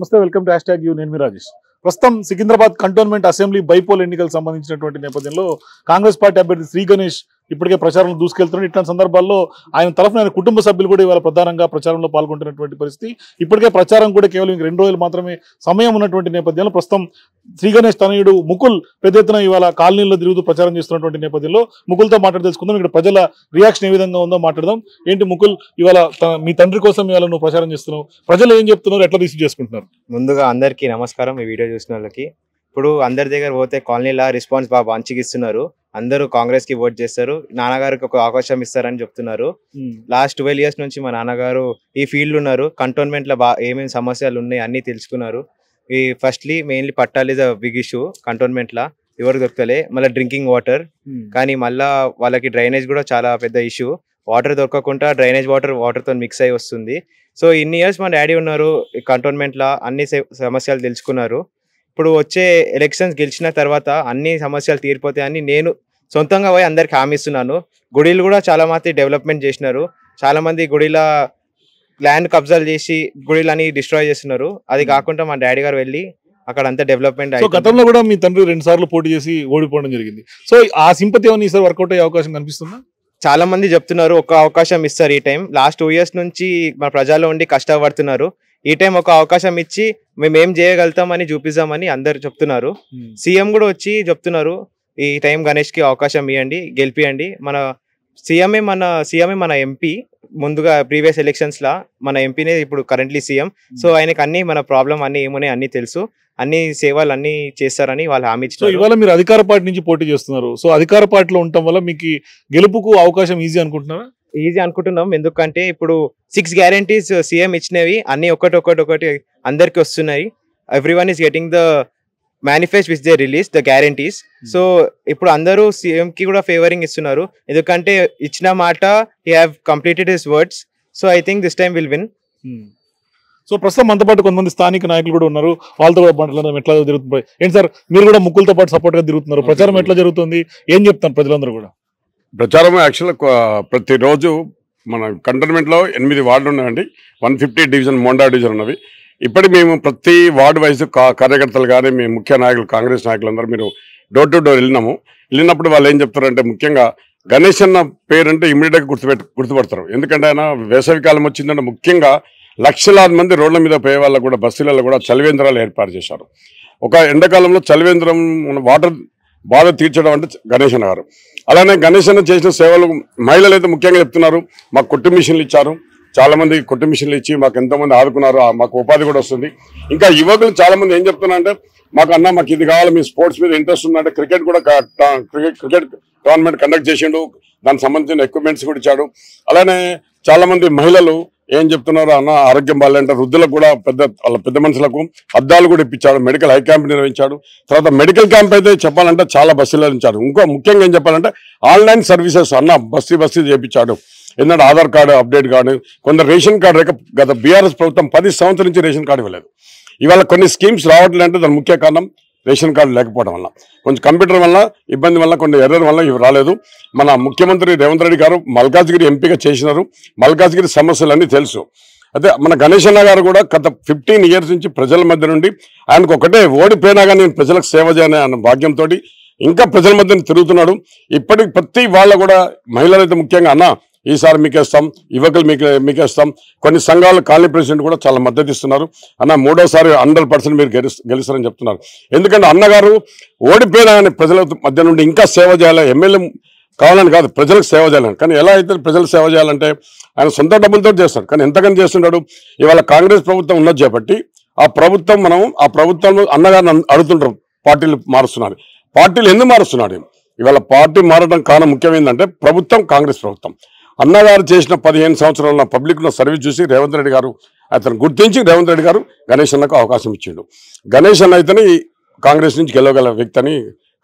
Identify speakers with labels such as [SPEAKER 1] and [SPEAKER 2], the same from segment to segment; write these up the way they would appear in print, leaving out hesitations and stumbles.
[SPEAKER 1] నమస్తే, welcome to #you. నేను మీ రాజేష్. ప్రస్తుతం సికింద్రాబాద్ కంటోన్మెంట్ అసెంబ్లీ బైపోల్ ఎన్నికలకు సంబంధించినటువంటి నేపథ్యంలో కాంగ్రెస్ పార్టీ అభ్యర్థి శ్రీ గణేష్ ఇప్పటికే ప్రచారంలో దూసుకెళ్తున్నారు. ఇట్లాంటి సందర్భాల్లో ఆయన తరఫున ఆయన కుటుంబ సభ్యులు కూడా ఇవాళ ప్రధానంగా ప్రచారంలో పాల్గొంటున్నటువంటి పరిస్థితి. ఇప్పటికే ప్రచారం కూడా కేవలం 2 రోజులు మాత్రమే సమయం ఉన్నటువంటి నేపథ్యంలో ప్రస్తుతం శ్రీ గణేష్ తనయుడు ముకుల్ పెద్ద ఎత్తున ఇవాళ కాలనీల్లో తిరుగుతూ ప్రచారం చేస్తున్నటువంటి నేపథ్యంలో ముకుల్తో మాట్లాడి తెలుసుకుందాం. ఇక్కడ ప్రజల రియాక్షన్ ఏ విధంగా ఉందో మాట్లాడదాం. ఏంటి ముకుల్, ఇవాళ మీ తండ్రి కోసం ఇవాళ నువ్వు ప్రచారం చేస్తున్నావు, ప్రజలు ఏం చెప్తున్నారు, ఎట్లా రిసీవ్ చేసుకుంటున్నారు?
[SPEAKER 2] ముందుగా అందరికీ నమస్కారం. ఈ వీడియో చూసిన వాళ్ళకి ఇప్పుడు అందరి దగ్గర పోతే కాలనీలా రెస్పాన్స్ బాగా మంచిగా ఇస్తున్నారు. అందరూ కాంగ్రెస్ కి ఓట్ చేస్తారు, నాన్నగారికి ఒక అవకాశం ఇస్తారని చెప్తున్నారు. లాస్ట్ 12 years నుంచి మా నాన్నగారు ఈ ఫీల్డ్ ఉన్నారు. కంటోన్మెంట్ లో ఏమేమి సమస్యలు ఉన్నాయి అన్ని తెలుసుకున్నారు. ఈ ఫస్ట్లీ మెయిన్లీ పట్టాలు is a big issue cantonment లా, ఎవరు దొరకలే. మళ్ళీ డ్రింకింగ్ వాటర్, కానీ మళ్ళా వాళ్ళకి డ్రైనేజ్ కూడా చాలా పెద్ద ఇష్యూ. వాటర్ దొరకకుండా డ్రైనేజ్ వాటర్ తో మిక్స్ అయి వస్తుంది. సో ఇన్ని ఇయర్స్ మా డాడీ ఉన్నారు కంటోన్మెంట్ లా, అన్ని సమస్యలు తెలుసుకున్నారు. ఇప్పుడు వచ్చే ఎలక్షన్స్ గెలిచిన తర్వాత అన్ని సమస్యలు తీరిపోతాయని నేను సొంతంగా పోయి అందరికి హామీ ఇస్తున్నాను. గుడిలు కూడా చాలా మంది డెవలప్మెంట్ చేసినారు. చాలా మంది గుడిల ల్యాండ్ కబ్జాలు చేసి గుడిలని డిస్ట్రాయ్ చేస్తున్నారు. అది కాకుండా మా డాడీ గారు వెళ్ళి అక్కడ అంతా డెవలప్మెంట్ అయ్యి,
[SPEAKER 1] గతంలో కూడా మీ తండ్రి 2 సార్లు పోటీ చేసి ఓడిపోవడం జరిగింది. సో ఆ సింపతి ఏమైనా ఈసారి వర్కౌట్ అయ్యే అవకాశం కనిపిస్తుందా?
[SPEAKER 2] చాలా మంది చెప్తున్నారు ఒక అవకాశం ఇస్తారు ఈ టైం. లాస్ట్ 2 years నుంచి మన ప్రజల్లో ఉండి కష్టపడుతున్నారు. ఈ టైం ఒక అవకాశం ఇచ్చి మేము ఏం చేయగలుగుతామని చూపిస్తామని అందరు చెప్తున్నారు. సీఎం కూడా వచ్చి చెప్తున్నారు ఈ టైం గణేష్ కి అవకాశం ఇవ్వండి, గెలిపియండి. మన సీఎంఏ మన ఎంపీ. ముందుగా ప్రీవియస్ ఎలక్షన్స్ లా మన ఎంపీనే ఇప్పుడు కరెంట్లీ సీఎం. సో ఆయనకి అన్ని మన ప్రాబ్లం అన్ని ఏమున్నాయి అన్ని తెలుసు, అన్ని సేవలు అన్ని చేస్తారని వాళ్ళు హామీ ఇచ్చారు.
[SPEAKER 1] ఇవాళ మీరు అధికార పార్టీ నుంచి పోటీ చేస్తున్నారు. సో అధికార పార్టీలో ఉండటం వల్ల మీకు గెలుపుకు అవకాశం ఈజీ అనుకుంటున్నారా?
[SPEAKER 2] ఈజీ అనుకుంటున్నాం. ఎందుకంటే ఇప్పుడు 6 guarantees సీఎం ఇచ్చినవి అన్ని ఒకటి అందరికి వస్తున్నాయి. Everyone is getting the manifest which they release the guarantees. So ఇప్పుడు అందరూ సీఎం కి కూడా ఫేవరింగ్ ఇస్తున్నారు. ఎందుకంటే ఇచ్చిన మాట he have completed his words. So I think this time will win.
[SPEAKER 1] So ప్రస్తుతం మనతో పాటు కొంతమంది స్థానిక నాయకులు కూడా ఉన్నారు. వాళ్ళతో కూడా మాట్లాడడం ఎట్లా జరుగుతుంది. ఏంటి సార్, మీరు కూడా ముక్కులతో పాటు సపోర్ట్ గా తిరుగుతున్నారు, ప్రచారం ఎట్లా జరుగుతుంది, ఏం చెప్తారు ప్రజలందరూ కూడా?
[SPEAKER 3] ప్రచారం యాక్చువల్గా ప్రతిరోజు మన కంటోన్మెంట్లో 8 వార్డులు ఉన్నాయండి. 150 డివిజన్ మోండా డివిజన్ ఉన్నవి. ఇప్పటికి మేము ప్రతి వార్డు వైజ్ కార్యకర్తలు కానీ మేము ముఖ్య నాయకులు కాంగ్రెస్ నాయకులందరూ మీరు డోర్ టు డోర్ వెళ్ళినప్పుడు వాళ్ళు ఏం చెప్తారంటే, ముఖ్యంగా గణేష్ అన్న పేరంటే ఇమీడియట్గా గుర్తుపడతారు. ఎందుకంటే ఆయన వేసవికాలం వచ్చిందంటే ముఖ్యంగా లక్షలాది మంది రోడ్ల మీద పోయే వాళ్ళకు కూడా బస్సులలో కూడా చలివేంద్రాలు ఏర్పాటు చేశారు. ఒక ఎండాకాలంలో చలివేంద్రం వాటర్ బాధ తీర్చడం అంటే గణేష్ అన్న గారు. అలానే గణేష్ అన్న చేసిన సేవలు మహిళలు అయితే ముఖ్యంగా చెప్తున్నారు. మాకు కుట్టు మిషన్లు ఇచ్చారు, చాలా మంది కుట్టు మిషన్లు ఇచ్చి మాకు ఎంతోమంది ఆదుకున్నారు, మాకు ఉపాధి కూడా వస్తుంది. ఇంకా యువకులు చాలా మంది ఏం చెప్తున్నారంటే, మాకు ఇది కావాలి, మీ స్పోర్ట్స్ మీద ఇంట్రెస్ట్ ఉందంటే క్రికెట్ టోర్నమెంట్ కండక్ట్ చేసిండు, దానికి సంబంధించిన ఎక్విప్మెంట్స్ కూడా ఇచ్చాడు. అలానే చాలా మంది మహిళలు ఏం చెప్తున్నారు, అన్న ఆరోగ్యం బాగాలంటే వృద్ధులకు కూడా పెద్ద మనుషులకు అద్దాలు కూడా ఇప్పించాడు. మెడికల్ హై క్యాంప్ నిర్వహించాడు. తర్వాత మెడికల్ క్యాంప్ అయితే చెప్పాలంటే చాలా బస్సులు ఇచ్చాడు. ఇంకో ముఖ్యంగా ఏం చెప్పాలంటే ఆన్లైన్ సర్వీసెస్ అన్న బస్తీ చేయించాడు. ఎందుకంటే ఆధార్ కార్డు అప్డేట్ కార్డు, కొందరు రేషన్ కార్డు గత బీఆర్ఎస్ ప్రభుత్వం 10 సంవత్సరాల నుంచి రేషన్ కార్డు ఇవ్వలేదు. ఇవాళ కొన్ని స్కీమ్స్ రావట్లేదు అంటే దాని ముఖ్య కారణం రేషన్ కార్డు లేకపోవడం వల్ల, కొంచెం కంప్యూటర్ వల్ల ఇబ్బంది వల్ల, కొన్ని ఎర్రర్ వల్ల ఇవి రాలేదు. మన ముఖ్యమంత్రి రేవంత్ రెడ్డి గారు మల్కాజ్గిరి ఎంపీగా చేసినారు. మల్కాజ్గిరి సమస్యలన్నీ తెలుసు. అయితే మన గణేష్ అన్న గారు కూడా గత 15 years నుంచి ప్రజల మధ్య నుండి ఆయనకు ఒకటే ఓడిపోయినా కానీ నేను ప్రజలకు సేవ చేయనే అన్న భాగ్యంతో ఇంకా ప్రజల మధ్య తిరుగుతున్నాడు. ఇప్పటికి ప్రతి వాళ్ళ కూడా మహిళలైతే ముఖ్యంగా అన్న ఈసారి మీకేస్తాం, యువకులు మీకేస్తాం. కొన్ని సంఘాలు కాలనీ ప్రెసిడెంట్ కూడా చాలా మద్దతు ఇస్తున్నారు. అన్న 3వ సారి 100% మీరు గెలుస్తారని చెప్తున్నారు. ఎందుకంటే అన్నగారు ఓడిపోయినా కానీ ప్రజల మధ్య నుండి ఇంకా సేవ చేయాలి. ఎమ్మెల్యే కావాలని కాదు, ప్రజలకు సేవ చేయాలని. కానీ ఎలా అయితే ప్రజలకు సేవ చేయాలంటే ఆయన సొంత డబ్బులతో చేస్తాడు, కానీ ఎంతకని చేస్తున్నాడు. ఇవాళ కాంగ్రెస్ ప్రభుత్వం ఉన్నది చేపట్టి ఆ ప్రభుత్వం అన్నగారిని అడుగుతుంటారు, పార్టీలు మారుస్తున్నారు. పార్టీలు ఎందుకు మారుస్తున్నాడు? ఇవాళ పార్టీ మారడం కారణం ముఖ్యమైందంటే ప్రభుత్వం కాంగ్రెస్ ప్రభుత్వం. అన్నగారు చేసిన 15 సంవత్సరాల పబ్లిక్లో సర్వీస్ చూసి రేవంత్ రెడ్డి గారు అతను గుర్తించి రేవంత్ రెడ్డి గారు గణేష్ అన్నకు అవకాశం ఇచ్చిండు. గణేష్ అన్న అయితేనే కాంగ్రెస్ నుంచి గెలవగల వ్యక్తి అని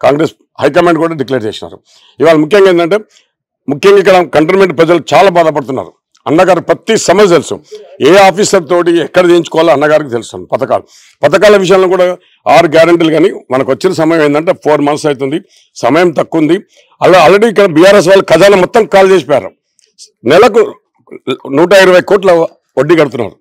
[SPEAKER 3] కాంగ్రెస్ హైకమాండ్ కూడా డిక్లేర్ చేసినారు. ఇవాళ ముఖ్యంగా ఏంటంటే ఇక్కడ కంటోన్మెంట్ ప్రజలు చాలా బాధపడుతున్నారు. అన్నగారు ప్రతి సమస్య తెలుసు, ఏ ఆఫీసర్ తోటి ఎక్కడ చేయించుకోవాలో అన్నగారికి తెలుసు. పథకాల విషయంలో కూడా 6 గ్యారెంటీలు, కానీ మనకు వచ్చిన సమయం ఏంటంటే 4 months అవుతుంది, సమయం తక్కువ ఉంది. అలా ఆల్రెడీ ఇక్కడ బీఆర్ఎస్ వాళ్ళు ఖజానా మొత్తం కాల్ చేసిపోయారు. నెలకు 120 కోట్ల వడ్డీ కడుతున్నారు.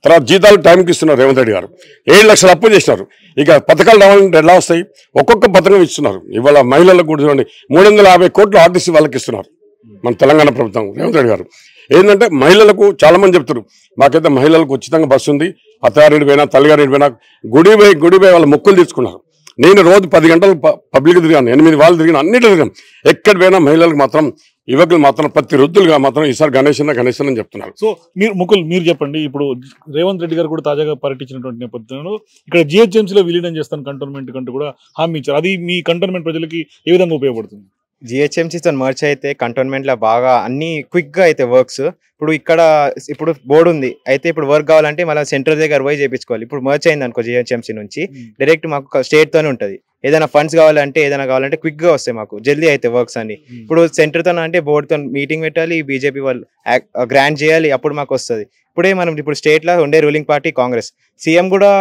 [SPEAKER 3] తర్వాత జీతాలు టైంకి ఇస్తున్నారు రేవంత్ రెడ్డి గారు. 7 లక్షలు అప్పు చేసినారు. ఇక పథకాలు రావాలంటే ఎలా వస్తాయి? ఒక్కొక్క పథకం ఇస్తున్నారు. ఇవాళ మహిళలకు కూడా చూడండి 350 కోట్లు ఆర్టీసీ వాళ్ళకి ఇస్తున్నారు మన తెలంగాణ ప్రభుత్వం రేవంత్ రెడ్డి గారు. ఏంటంటే మహిళలకు చాలా మంది చెప్తారు, మాకైతే మహిళలకు ఉచితంగా బస్సు ఉంది, అత్తగారింటి పోయినా తల్లిగారింటి పోయినా గుడి పోయి వాళ్ళ మొక్కులు తీసుకున్నారు. నేను రోజు 10 గంటలు పబ్లిక్ తిరిగాను, 8 వాళ్ళు తిరిగాను, అన్నిటి తిరిగాను. ఎక్కడ పోయినా మహిళలకు మాత్రం, యువకులు మాత్రం, ప్రతి వృద్ధులుగా మాత్రం ఈసారి గణేష్ అని చెప్తున్నారు.
[SPEAKER 1] సో మీరు చెప్పండి, ఇప్పుడు రేవంత్ రెడ్డి గారు కూడా తాజాగా పర్యటించినటువంటి నేపథ్యంలో ఇక్కడ జిహెచ్ఎంసీలో విలీనం చేస్తాను కంటోన్మెంట్ కంటూ కూడా హామీ ఇచ్చారు. అది మీ కంటోన్మెంట్ ప్రజలకి ఏ విధంగా ఉపయోగపడుతుంది?
[SPEAKER 2] జిహెచ్ఎంసీతో మర్చ్ అయితే కంటోన్మెంట్లో బాగా అన్ని క్విక్గా అయితే వర్క్స్. ఇప్పుడు బోర్డు ఉంది అయితే ఇప్పుడు వర్క్ కావాలంటే మళ్ళీ సెంటర్ దగ్గర పోయి చేయించుకోవాలి. ఇప్పుడు మర్చ్ అయింది అనుకో జిహెచ్ఎంసీ నుంచి డైరెక్ట్ మాకు స్టేట్తోనే ఉంటుంది. ఏదైనా ఫండ్స్ కావాలంటే క్విక్గా వస్తాయి, మాకు జల్దీ అయితే వర్క్స్ అన్ని. ఇప్పుడు సెంటర్తో అంటే బోర్డుతో మీటింగ్ పెట్టాలి, బీజేపీ వాళ్ళు గ్రాంట్ చేయాలి, అప్పుడు మాకు వస్తుంది. ఇప్పుడు స్టేట్లో ఉండే రూలింగ్ పార్టీ కాంగ్రెస్. సీఎం కూడా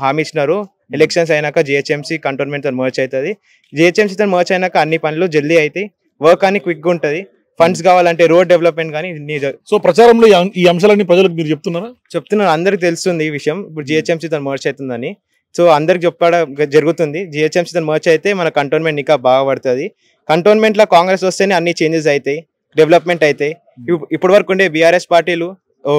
[SPEAKER 2] హామీ ఇచ్చినారు, ఎలక్షన్స్ అయినాక జిహెచ్ఎంసీ కంటోన్మెంట్తో మర్చ్ అవుతుంది. జిహెచ్ఎంసీతో మర్చ్ అయినాక అన్ని పనులు జల్దీ అవుతాయి, వర్క్ అన్ని క్విక్గా ఉంటుంది. ఫండ్స్ కావాలంటే రోడ్ డెవలప్మెంట్ కానీ.
[SPEAKER 1] సో ప్రచారంలో ఈ అంశాలన్నీ ప్రజలకు మీరు
[SPEAKER 2] చెప్తున్నారు, అందరికి తెలుస్తుంది ఈ విషయం. ఇప్పుడు జిహెచ్ఎంసీతో మర్చ్ అవుతుందని సో అందరికి చెప్పడం జరుగుతుంది. జిహెచ్ఎంసీతో మర్చ్ అయితే మన కంటోన్మెంట్ ఇంకా బాగా పడుతుంది. కంటోన్మెంట్లో కాంగ్రెస్ వస్తేనే అన్ని చేంజెస్ అవుతాయి, డెవలప్మెంట్ అవుతాయి. ఇప్పటి వరకు ఉండే బీఆర్ఎస్ పార్టీలు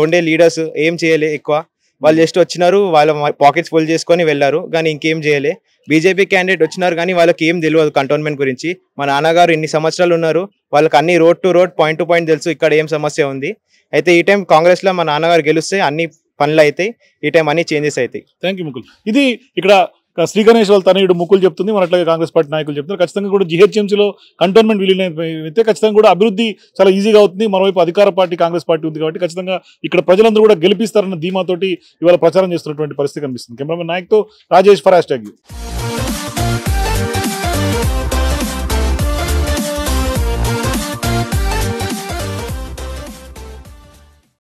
[SPEAKER 2] ఉండే లీడర్స్ ఏం చేయలే ఎక్కువ. వాళ్ళు జస్ట్ వచ్చినారు, వాళ్ళ పాకెట్స్ ఫుల్ చేసుకొని వెళ్ళారు, కానీ ఇంకేం చేయలే. బీజేపీ క్యాండిడేట్ వచ్చినారు కానీ వాళ్ళకి ఏం తెలియదు కంటోన్మెంట్ గురించి. మా నాన్నగారు ఇన్ని సంవత్సరాలు ఉన్నారు, వాళ్ళకి అన్ని road to road, point to point తెలుసు ఇక్కడ ఏం సమస్య ఉంది. అయితే ఈ టైం కాంగ్రెస్లో మా నాన్నగారు గెలిస్తే అన్ని పనులు అవుతాయి, ఈ టైం అన్ని చేంజెస్ అవుతాయి.
[SPEAKER 1] Thank you Mukul. ఇది ఇక్కడ శ్రీ గణేష్ వాళ్ళ తనయుడు ముకుల్ చెప్తుంది, మన అట్లాగే కాంగ్రెస్ పార్టీ నాయకులు చెప్తున్నారు. ఖచ్చితంగా కూడా జిహెచ్ఎంసీలో కంటోన్మెంట్ విలీనం అయితే ఖచ్చితంగా కూడా అభివృద్ధి చాలా ఈజీగా అవుతుంది. మరోవైపు అధికార పార్టీ కాంగ్రెస్ పార్టీ ఉంది కాబట్టి ఖచ్చితంగా ఇక్కడ ప్రజలందరూ కూడా గెలిపిస్తారన్న ధీమాతోటి ఇవాళ ప్రచారం చేస్తున్నటువంటి పరిస్థితి కనిపిస్తుంది. కెమెరామెన్ నాయక్తో రాజేష్ ఫర్ #.